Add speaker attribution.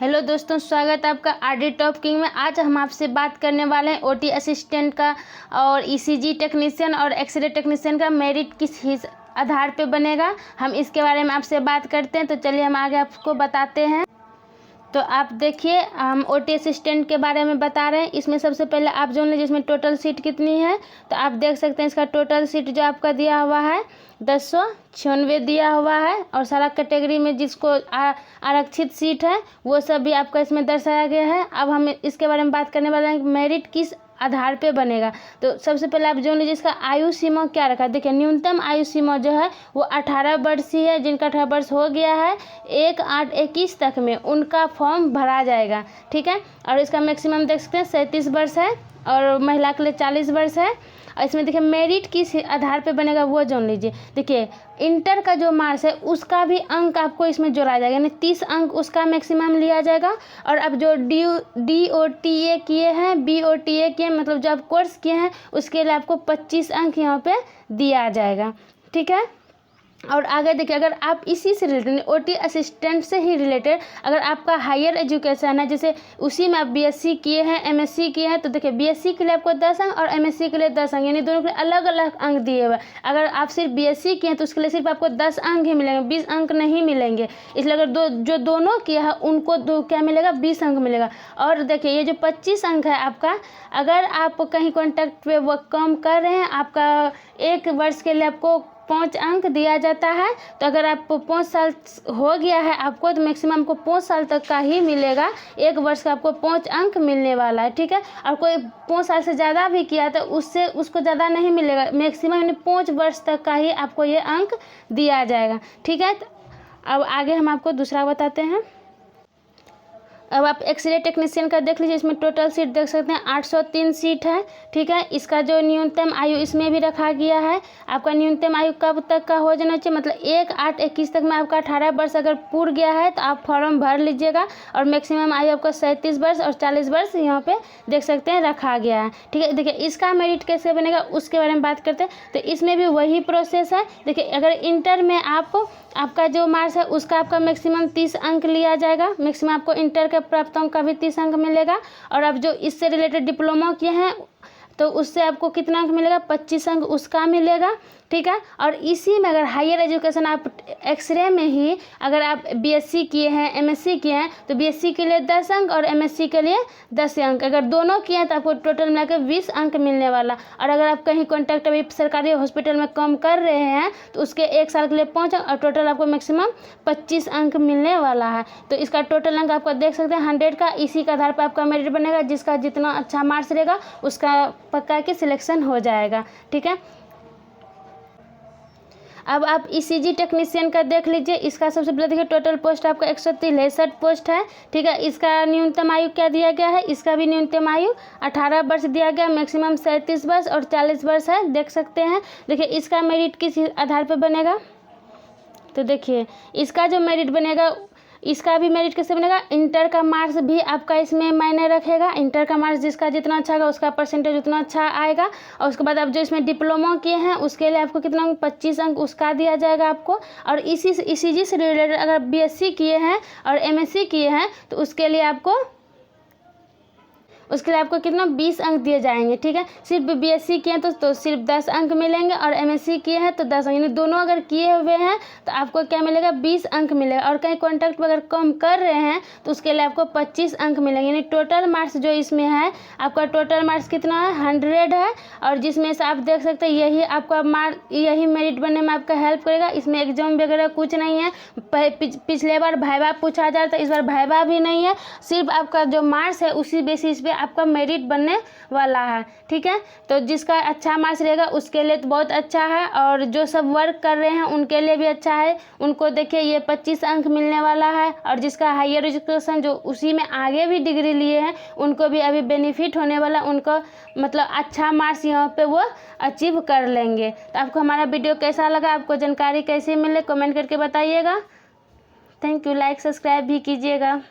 Speaker 1: Hello दोस्तों, स्वागत है आपका आरडी टॉप किंग में। आज हम आपसे बात करने वाले हैं ओटी असिस्टेंट का और ईसीजी टेक्नीशियन और एक्सरे टेक्नीशियन का मेरिट किस आधार पे बनेगा, हम इसके बारे में आपसे बात करते हैं। तो चलिए हम आगे आपको बताते हैं। तो आप देखिए, हम ओटी असिस्टेंट के बारे में बता रहे हैं। इसमें सबसे पहले आप जो लीजिए इसमें टोटल सीट कितनी है, तो आप देख सकते हैं इसका टोटल सीट जो आपका दिया हुआ है 1096 दिया हुआ है। और सारा कैटेगरी में जिसको आरक्षित सीट है वो सब भी आपका इसमें दर्शाया गया है। अब हम इसके बारे में बात करने वाले हैं मेरिट किस आधार पे बनेगा। तो सबसे पहले आप जो लीजिए इसका आयु सीमा क्या रखा है। देखिए, न्यूनतम आयु सीमा जो है वो 18 वर्ष ही है। जिनका 18 वर्ष हो गया है 1/8/21 तक में उनका फॉर्म भरा जाएगा, ठीक है। और इसका मैक्सिमम देख सकते हैं 37 वर्ष है और महिला के लिए 40 वर्ष है। और इसमें देखिए मेरिट किस आधार पे बनेगा वो जान लीजिए। देखिए, इंटर का जो मार्क्स है उसका भी अंक आपको इसमें जोड़ा जाएगा, यानी 30 अंक उसका मैक्सिमम लिया जाएगा। और अब जो DOTA किए हैं, BOTA किए मतलब जो आप कोर्स किए हैं उसके लिए आपको 25 अंक यहाँ पे दिया जाएगा, ठीक है। और आगे देखिए, अगर आप इसी से रिलेटेड ओटी असिस्टेंट से ही रिलेटेड अगर आपका हायर एजुकेशन है, जैसे उसी में आप BSc किए हैं, MSc किए हैं, तो देखिए BSc के लिए आपको 10 अंक और MSc के लिए 10 अंक, यानी दोनों के लिए अलग अलग अंक दिए हुए। अगर आप सिर्फ BSc किए हैं तो उसके लिए सिर्फ आपको 10 अंक ही मिलेंगे, 20 अंक नहीं मिलेंगे। इसलिए अगर जो दोनों किए हैं उनको क्या मिलेगा, 20 अंक मिलेगा। और देखिए ये जो 25 अंक है आपका, अगर आप कहीं कॉन्टैक्ट पे वर्क काम कर रहे हैं, आपका 1 वर्ष के लिए आपको 5 अंक दिया जाता है। तो अगर आप 5 साल हो गया है आपको, तो मैक्सिमम आपको 5 साल तक का ही मिलेगा। 1 वर्ष का आपको 5 अंक मिलने वाला है, ठीक है। और कोई 5 साल से ज़्यादा भी किया तो उसको ज़्यादा नहीं मिलेगा, मैक्सिमम यानी 5 वर्ष तक का ही आपको ये अंक दिया जाएगा, ठीक है। अब आगे हम आपको दूसरा बताते हैं। अब आप एक्सरे टेक्नीशियन का देख लीजिए। इसमें टोटल सीट देख सकते हैं 803 सीट है, ठीक है। इसका जो न्यूनतम आयु इसमें भी रखा गया है। आपका न्यूनतम आयु कब तक का हो जाना चाहिए, मतलब 1/8/21 तक में आपका 18 वर्ष अगर पूरा गया है तो आप फॉर्म भर लीजिएगा। और मैक्सिमम आयु आपका 37 वर्ष और 40 वर्ष यहाँ पे देख सकते हैं रखा गया है, ठीक है। देखिए इसका मेरिट कैसे बनेगा उसके बारे में बात करते हैं। तो इसमें भी वही प्रोसेस है। देखिए, अगर इंटर में आपका जो मार्क्स है उसका आपका मैक्सिमम 30 अंक लिया जाएगा। मैक्सिमम आपको इंटर के प्राप्त अंक का भी 30 अंक मिलेगा। और अब जो इससे रिलेटेड डिप्लोमा किए हैं तो उससे आपको कितना अंक मिलेगा, 25 अंक उसका मिलेगा, ठीक है। और इसी में अगर हायर एजुकेशन आप एक्सरे में ही अगर आप BSc किए हैं, MSc किए हैं, तो BSc के लिए 10 अंक और MSc के लिए 10 अंक, अगर दोनों किए हैं तो आपको टोटल मिलाकर 20 अंक मिलने वाला। और अगर आप कहीं कॉन्टैक्ट अभी सरकारी हॉस्पिटल में काम कर रहे हैं तो उसके 1 साल के लिए 5 अंक और टोटल आपको मैक्सिमम 25 अंक मिलने वाला है। तो इसका टोटल अंक आपको देख सकते हैं 100 का। इसी के आधार पर आपका मेरिट बनेगा। जिसका जितना अच्छा मार्क्स रहेगा उसका पक्का कि सिलेक्शन हो जाएगा, ठीक है। अब आप ECG टेक्नीशियन का देख लीजिए। इसका सबसे पहले देखिए टोटल पोस्ट आपका 163 पोस्ट है, ठीक है। इसका न्यूनतम आयु क्या दिया गया है, इसका भी न्यूनतम आयु 18 वर्ष दिया गया, मैक्सिमम 37 वर्ष और 40 वर्ष है, देख सकते हैं। देखिए इसका मेरिट किस आधार पर बनेगा, तो देखिए इसका जो मेरिट बनेगा इसका भी मेरिट कैसे बनेगा, इंटर का मार्क्स भी आपका इसमें मायने रखेगा। इंटर का मार्क्स जिसका जितना अच्छा होगा उसका परसेंटेज उतना अच्छा आएगा। और उसके बाद आप जो इसमें डिप्लोमा किए हैं उसके लिए आपको कितना अंक, 25 अंक उसका दिया जाएगा आपको। और ECG से रिलेटेड अगर BSc किए हैं और MSc किए हैं तो उसके लिए आपको कितना 20 अंक दिए जाएंगे, ठीक है। सिर्फ BSc किए हैं तो सिर्फ 10 अंक मिलेंगे और MSc किए हैं तो 10 अंक, यानी दोनों अगर किए हुए हैं तो आपको क्या मिलेगा, 20 अंक मिलेगा। और कहीं कॉन्टैक्ट पर अगर कम कर रहे हैं तो उसके लिए आपको 25 अंक मिलेंगे। यानी टोटल मार्क्स जो इसमें है आपका टोटल मार्क्स कितना है, 100 है। और जिसमें से आप देख सकते हैं यही मेरिट बनने में आपका हेल्प करेगा। इसमें एग्जाम वगैरह कुछ नहीं है। पिछले बार वाइवा पूछा जा रहा था, इस बार वाइवा भी नहीं है। सिर्फ आपका जो मार्क्स है उसी बेसिस पे आपका मेरिट बनने वाला है, ठीक है। तो जिसका अच्छा मार्क्स रहेगा उसके लिए तो बहुत अच्छा है। और जो सब वर्क कर रहे हैं उनके लिए भी अच्छा है। उनको देखिए ये 25 अंक मिलने वाला है। और जिसका हायर एजुकेशन जो उसी में आगे भी डिग्री लिए हैं उनको भी अभी बेनिफिट होने वाला, उनको मतलब अच्छा मार्क्स यहाँ पे वो अचीव कर लेंगे। तो आपको हमारा वीडियो कैसा लगा, आपको जानकारी कैसे मिले, कमेंट करके बताइएगा। Thank you. लाइक सब्सक्राइब भी कीजिएगा।